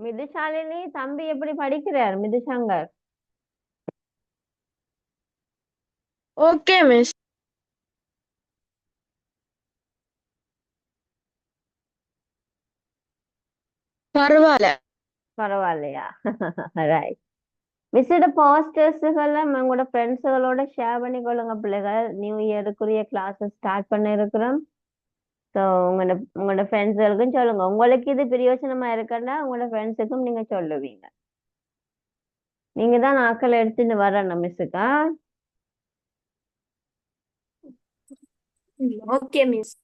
மிதுஷாலினி தம்பி எப்படி படிக்கிறார் மிதுசங்கர்? Okay miss. பரவாயில்ல. பரவாயில்லையா? ரைட். மிஸ்ஸோட போஸ்டர்ஸுகளை உங்களோட ஃப்ரெண்ட்ஸுகளோட ஷேர் பண்ணிக்கொள்ளுங்க பிள்ளைகள். நியூ இயருக்குரிய கிளாஸஸ் ஸ்டார்ட் பண்ண இருக்கிறோம். ஸோ உங்களோட ஃப்ரெண்ட்ஸுகளுக்கும் சொல்லுங்க. உங்களுக்கு இது பிரயோஜனமா இருக்குன்னா உங்களோட ஃப்ரெண்ட்ஸுக்கும் நீங்க சொல்லுவீங்க. நீங்க தான் ஆக்களை எடுத்துட்டு வரணும் மிஸ்ஸுக்கா. Okay miss.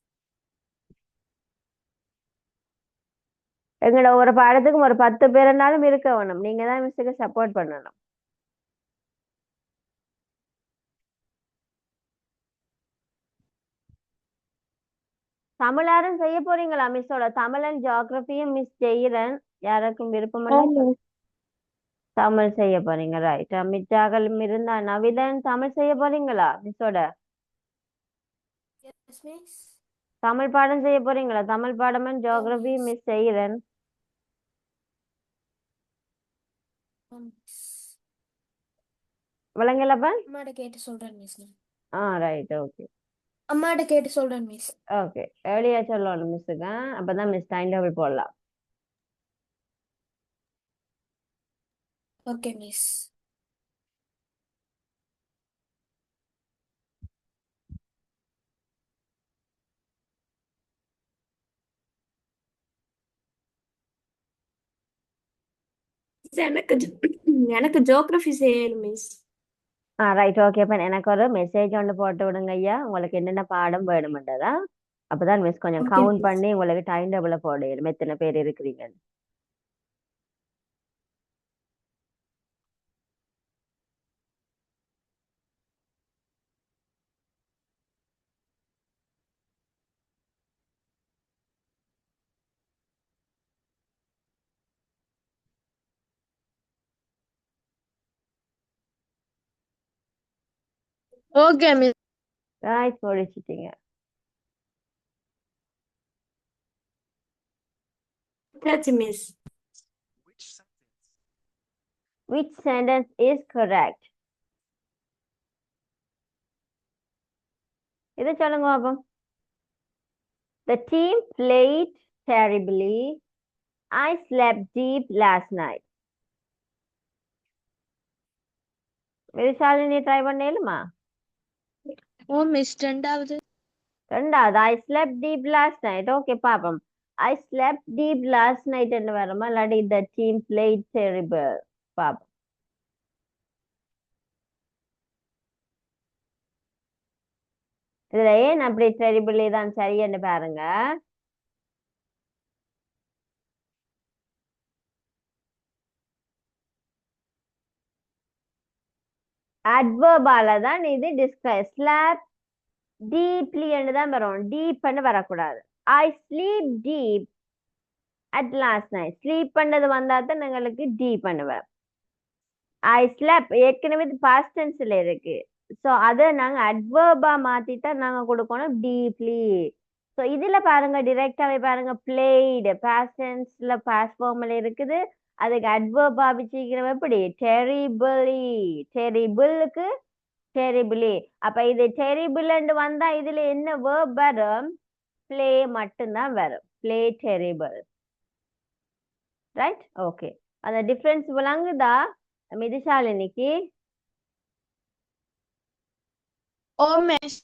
எங்களோட ஒரு பாடத்துக்கும் ஒரு 10 பேருனாலும் இருக்க வேணும். நீங்க தான் மிஸ்ஸுக்கு சப்போர்ட் பண்ணணும். தமிழாரும் செய்ய போறீங்களா மிஸ்ஸோட? தமிழன் ஜியாகிரபியும் மிஸ் செய்யறேன். யாருக்கும் விருப்பமல்ல ஆமா. தமிழ் செய்ய போறீங்க. ரைட். மிச்சாக்களும் இருந்தா நவிதன் தமிழ் செய்ய போறீங்களா மிஸ்ஸோட? Yes miss. தமிழ் பாடம் செய்ய போறீங்களா? தமிழ் பாடமும் ஜியாகிரபி மிஸ் செய்யறேன். விளங்கலப்பா? அம்மாட்ட கேட்டு சொல்றேன் மிஸ். ரைட். ஓகே. அம்மாட்ட கேட்டு சொல்றேன் மிஸ். ஓகே. ஏர்லியா சொல்லணும் மிஸ்ஸுக்கு. அப்பதான் மிஸ் டைம் டேபிள் போடலாம். Okay miss. எனக்கு எனக்கு ஜியோகிராஃபி செய்யணும் மிஸ். ரைட். ஓகே. அப்ப எனக்கு ஒரு மெசேஜ் ஒன்று போட்டு விடுங்க ஐயா. உங்களுக்கு என்னென்ன பாடம் வேணுமென்றதா? அப்பதான் மிஸ் கொஞ்சம் ஓகே கவுண்ட் மிஸ். பண்ணி உங்களுக்கு டைம் டேபிள போடுறேன். எத்தனை பேர் இருக்கிறீங்க? Okay miss. ரைட். முடிச்சிட்டீங்க. Miss. Which sentence is correct? இதை சொல்லுங்க பாப்போம். The team played terribly. I slept deep last night. Visalini try பண்ணேலுமா? Oh miss. ரெண்டாவது. ரெண்டாவது I slept deep last night. Okay பாப்போம். I slept deep last night என்று வருமா இல்லாட்டி the team played terrible? பாப்போம். இதுல ஏன் அப்படி terribly தான் சரியன்னு பாருங்க. adverb-ஆல தான் இது describe. Slept deeply என்று தான் வரும். deep பண்ணு வரக்கூடாது. I sleep deep at last night. sleep பண்ணது வந்தா தான் எங்களுக்கு deep பண்ணுவேன். I slept ஏற்கனவே past tenseல இருக்கு. ஸோ அதை நாங்க adverb-ஆ மாத்தித்தான் நாங்க கொடுக்கணும் deeply. ஸோ இதுல பாருங்க டிரெக்டாவே பாருங்க played past tenseல past formல இருக்குது. அதுக்கு adverb-ஆ வச்சுக்கிறோம் எப்படி? terribly. terrible-க்கு terribly. அப்ப இது terrible வந்தா இதுல என்ன verb வரும்? play மட்டும்தான் வரும். play terrible. ரைட். ஓகே. அந்த டிஃபரன்ஸ் விளங்குதா மிதுஷாலினிக்கு? ஓ மிஸ்.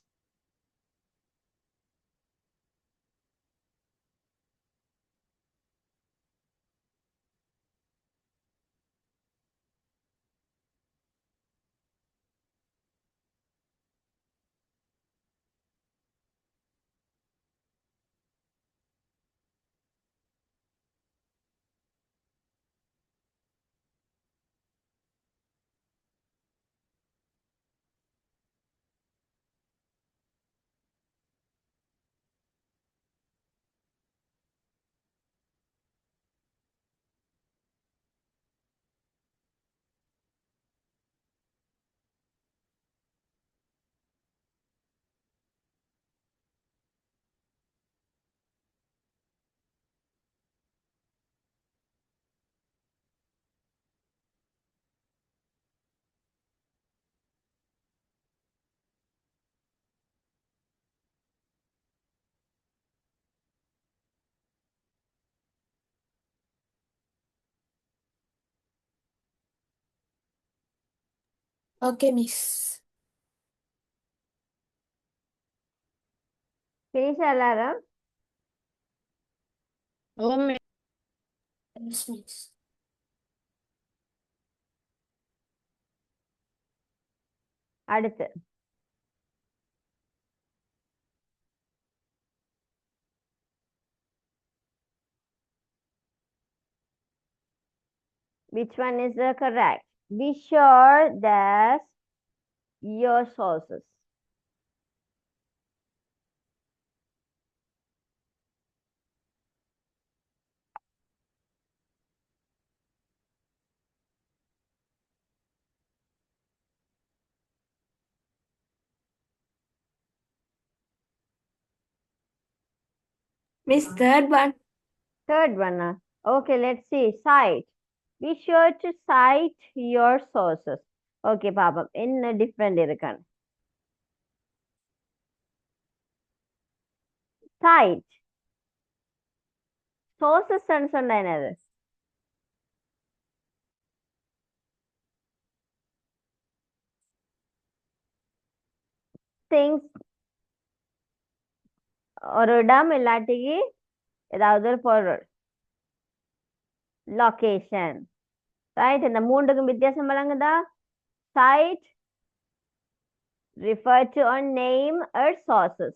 Okay, Miss. Finish எல்லாரும்? Oh, Miss. Miss. அடுத்து. Which one is the correct? Be sure that your sources. Miss, third one. Third one. Okay, let's see. Cite. Be sure to cite your sources. Okay, பாப்போம் என்ன different இருக்கான்னு. Cite. Sources சொன்னா என்னது? Things ஒரு இடம் இல்லாட்டிக்கு ஏதாவது ஒரு பொருள். லொகேஷன். ரைட், இந்த மூன்றுக்கும் வித்தியாசம் வழங்குதா? Cite refer to or name or sources.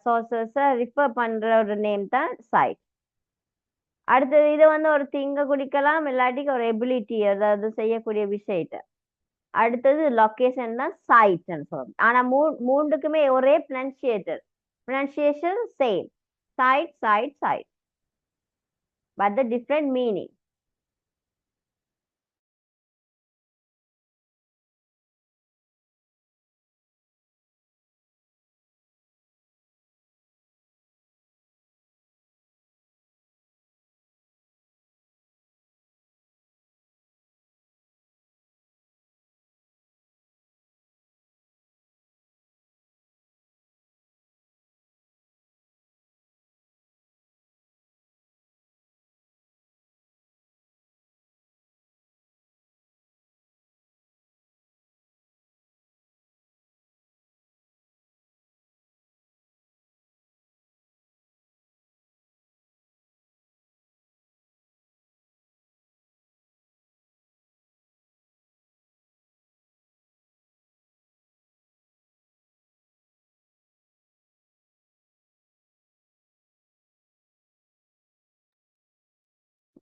Sources refer பண்ற ஒரு நேம் தான் cite. அடுத்தது இது வந்து ஒரு திங்க குறிக்கலாம் இல்லாட்டிக்கு ஒரு எபிலிட்டி அதாவது செய்யக்கூடிய விஷயத்தை. அடுத்தது லொகேஷன் தான் சைட்னு சொல்லுவோம். ஆனா மூன்றுக்குமே ஒரே pronunciation same. Side side side, but the different meaning.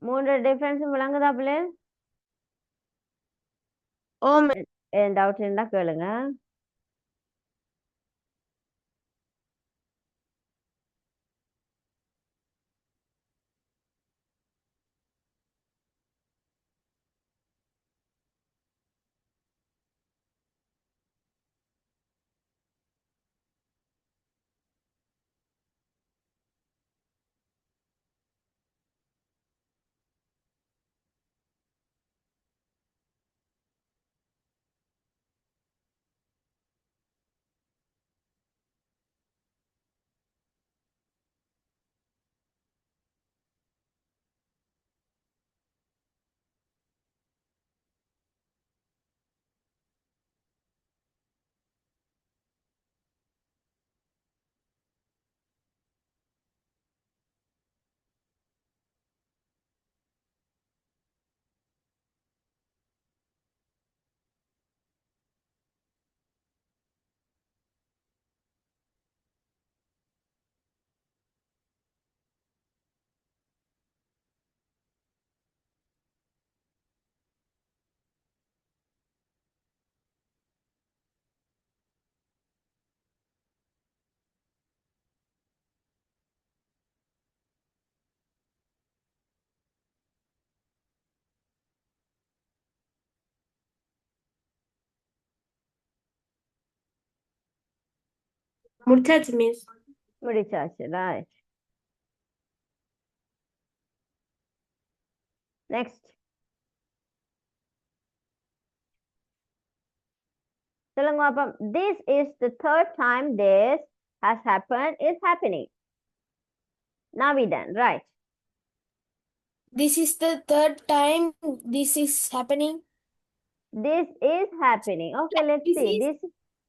மூன்று டிஃபரன்ஸ் விளங்குதா பிள்ளை? Oh, Miss. டவுட் இருந்தா கேளுங்க. முடிச்சாச்சு, Miss. முடிச்சாச்சு. ரைட், நெக்ஸ்ட் சொல்லுங்க பாப்போம். This is the third time this has happened is happening. Now we done, right? This is the third time this is happening. This is happening. Okay, let's see.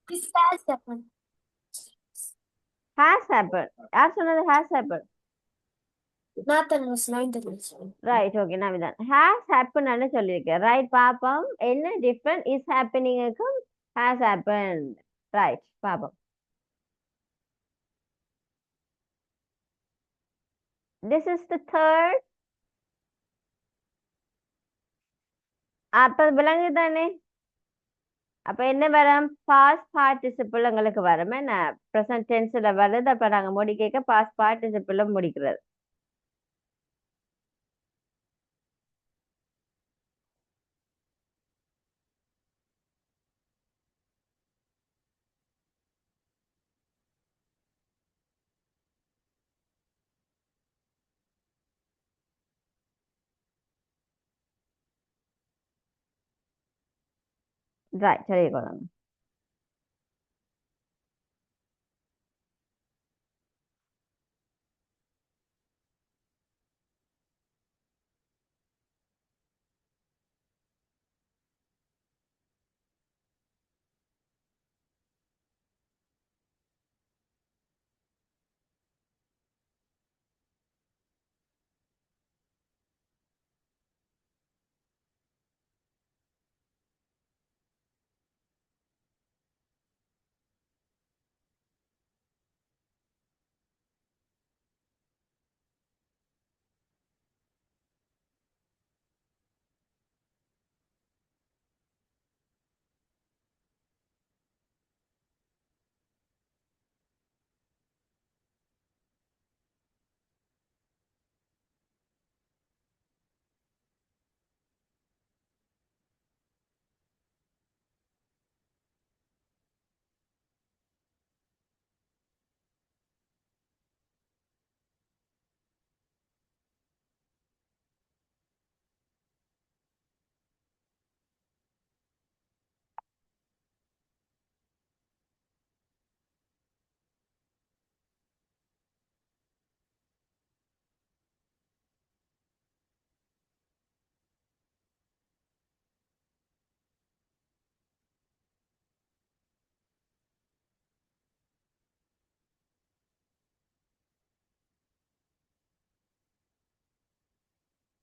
This has happened. Has happened. யார் சொன்னது has happened? Nathan was not the reason. Right, okay, நான் இதான் has happened னு சொல்லியிருக்கேன். Right, பாப்போம். என்ன different is happening க்கும் has happened. Right, பாப்போம். This is the third. அப்ப விளங்கு தானே? அப்ப என்ன வரும்? past participle உங்களுக்கு வரும். என்ன present tenseல வருது. அப்ப நாங்க முடிக்க past participle முடிக்கிறது. Right, சொல்லிக்கொள்ளுங்க.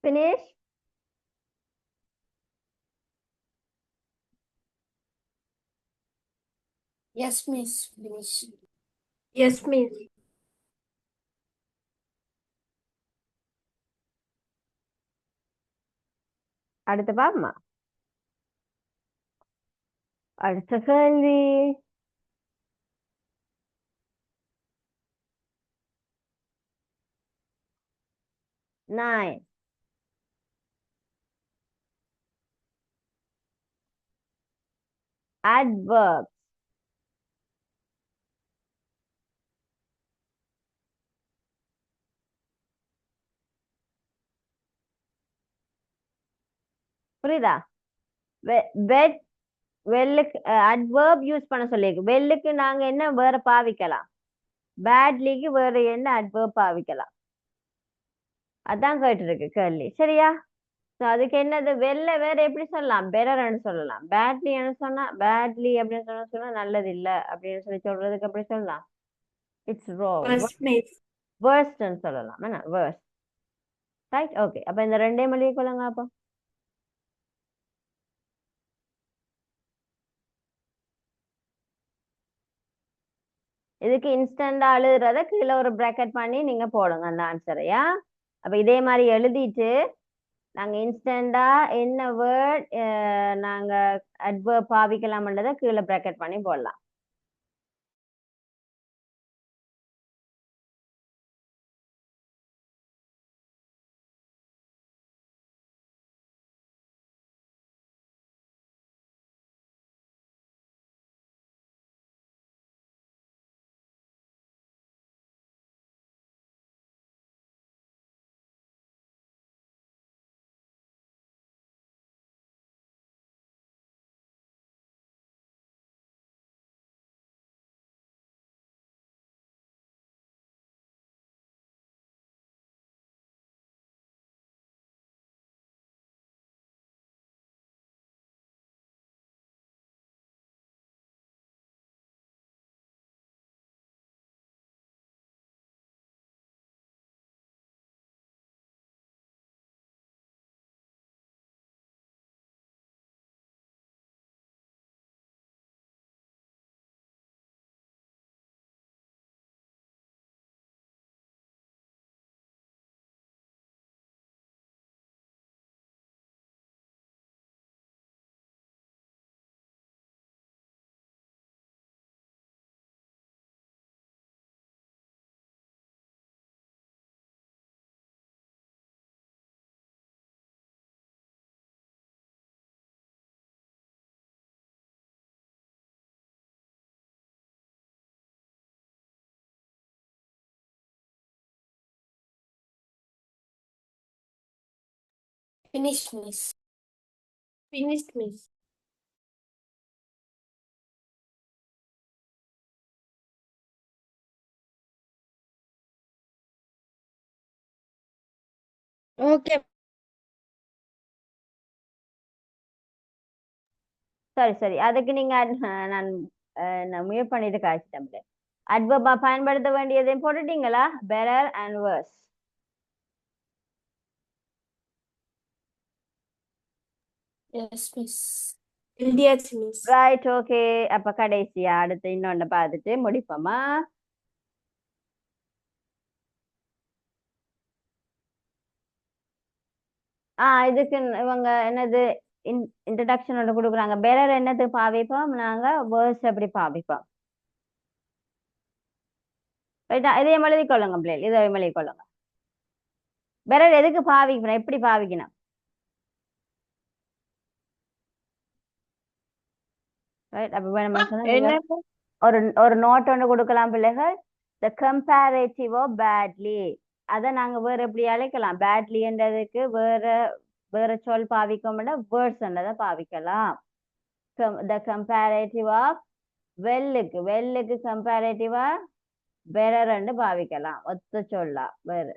Finish? Yes, miss. Finish. Yes, miss. அடுத்து பாப்போமா? அடுத்த கேள்வி. Nine. Adverbs. புரியுதா? வெட் வெல்லுக்கு அட்வர்ப் யூஸ் பண்ண சொல்லியிருக்கு. வெல்லுக்கு நாங்க என்ன வேற பாவிக்கலாம்? பேட்லிக்கு வேற என்ன அட்வர்ப் பாவிக்கலாம்? அதான் கேட்டிருக்கு கேள்வி. சரியா? ஸோ அதுக்கு என்னது வெல்ல வேற எப்படி சொல்லலாம்? பெரர்னு சொல்லலாம். பேட்லின்னு சொன்னா பேட்லி அப்படின்னு சொன்னா நல்லது இல்ல அப்படின்னு சொல்லி சொல்றதுக்கு எப்படி சொல்லலாம்? It's wrong. Yes, miss. வேர்ஸ்ட்னு சொல்லலாம். என்ன வேர்ஸ்ட்? Right, okay. அப்ப இந்த ரெண்டே மொழியை கொள்ளுங்க அப்போ. இதுக்கு இன்ஸ்டன்டா எழுதுறத கீழே ஒரு பிராக்கெட் பண்ணி நீங்க போடுங்க அந்த ஆன்சரையா. அப்ப இதே மாதிரி எழுதிட்டு நாங்க இன்ஸ்டன்டா என்ன வேர்ட் நாங்க அட்வர்ப் பாவிக்கலாம்ன்றதை கீழே பிராக்கெட் பண்ணி போடலாம். Finished, miss. Finished, miss. Okay. சரி சரி அதுக்கு நீங்க நான் நான் மியூட் பண்ணிட்டு காய்ச்சிட்டேன். அட்வர்பா பயன்படுத்த வேண்டியதையும் போட்டுட்டீங்களா? Better and worse. Yes, miss. Yes, miss. Right okay. அப்ப கடைசியா அடுத்து இன்னொன்னு பார்த்துட்டு முடிப்போமா? இதுக்கு இவங்க என்னது இன்ட்ரடக்ஷன் ஒன்று கொடுக்குறாங்க. பெரர் என்னத்துக்கு பாவிப்போம் நாங்க? வேர்ஸ் எப்படி பாவிப்போம்? ரைட்டா, இதையும் எழுதி கொள்ளுங்க பிள்ளைகள், இதையும் எழுதி கொள்ளுங்க. பெரர் எதுக்கு பாவிக்கணும், எப்படி பாவிக்கணும்? ரைட், அப்ப வேணுமா சொன்னா ஒரு ஒரு நோட் ஒன்று கொடுக்கலாம் பிள்ளைகள். த கம்பேரேட்டிவ் ஆஃப் பேட்லி, அதை நாங்க வேற எப்படி அழைக்கலாம்? பேட்லின்றதுக்கு வேற வேற சொல் பாவிக்கோம்னா வேர்ட்ஸ்ன்றதை பாவிக்கலாம். த கம்பேரேட்டிவ் ஆஃப் வெல்லுக்கு கம்பேரேட்டிவா பெரர்ன்னு பாவிக்கலாம். ஒத்த சொல்லா வேற.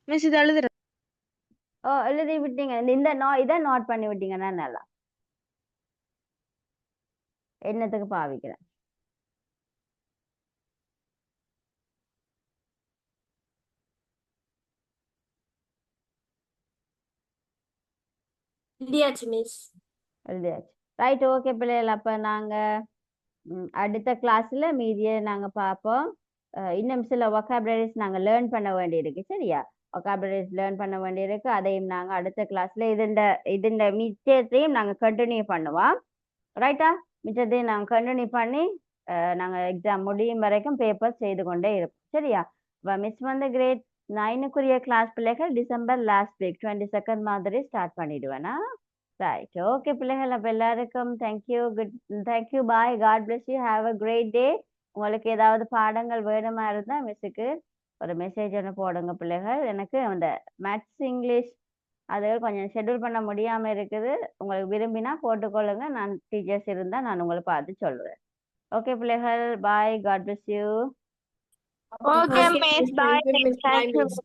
மிஸ் இது எழுதுறேன். எழுதி விட்டீங்க. இந்த இதை நோட் பண்ணி விட்டீங்கன்னா நல்லா. என்னத்துக்கு பாவிக்கிறேன்? எழுதியாச்சு, மிஸ். எழுதியாச்சு. ரைட் ஓகே பிள்ளைகள், அப்ப நாங்க அடுத்த கிளாஸ்ல மீதியை நாங்க பார்ப்போம். இன்னும் சில வொக்காபுலரிஸ் நாங்க லேர்ன் பண்ண வேண்டியிருக்கு. சரியா, வொக்காபுலரிஸ் லேர்ன் பண்ண வேண்டியிருக்கு. அதையும் நாங்க அடுத்த கிளாஸ்ல இதுண்ட மிச்சத்தையும் நாங்க கண்டினியூ பண்ணுவோம். ரைட்டா, மிச்சத்தையும் நாங்க கண்டினியூ பண்ணி நாங்க எக்ஸாம் முடியும் வரைக்கும் பேப்பர் செய்து கொண்டே இருப்போம். சரியா, மிஸ் வந்து கிரேட் 9க்குரிய கிளாஸ் பிள்ளைகள் டிசம்பர் லாஸ்ட் வீக் 22nd மாதிரி ஸ்டார்ட் பண்ணிடுவேனா? ரைட் ஓகே பிள்ளைகள், அப்ப எல்லாருக்கும் thank you, thank you, bye, God bless you, have a great day. உங்களுக்கு ஏதாவது பாடங்கள் வேணுமா இருந்தா மிஸ்ஸுக்கு ஒரு மெசேஜ் ஒன்று போடுங்க பிள்ளைகள். எனக்கு அந்த மேத்ஸ் இங்கிலீஷ் அது கொஞ்சம் ஷெட்யூல் பண்ண முடியாம இருக்குது. உங்களுக்கு விரும்பினா போட்டுக்கொள்ளுங்க. நான் டீச்சர்ஸ் இருந்தா நான் உங்களை பார்த்து சொல்லுவேன். ஓகே பிள்ளைகள், bye, God bless you. Okay, miss. Bye. Thank you, miss.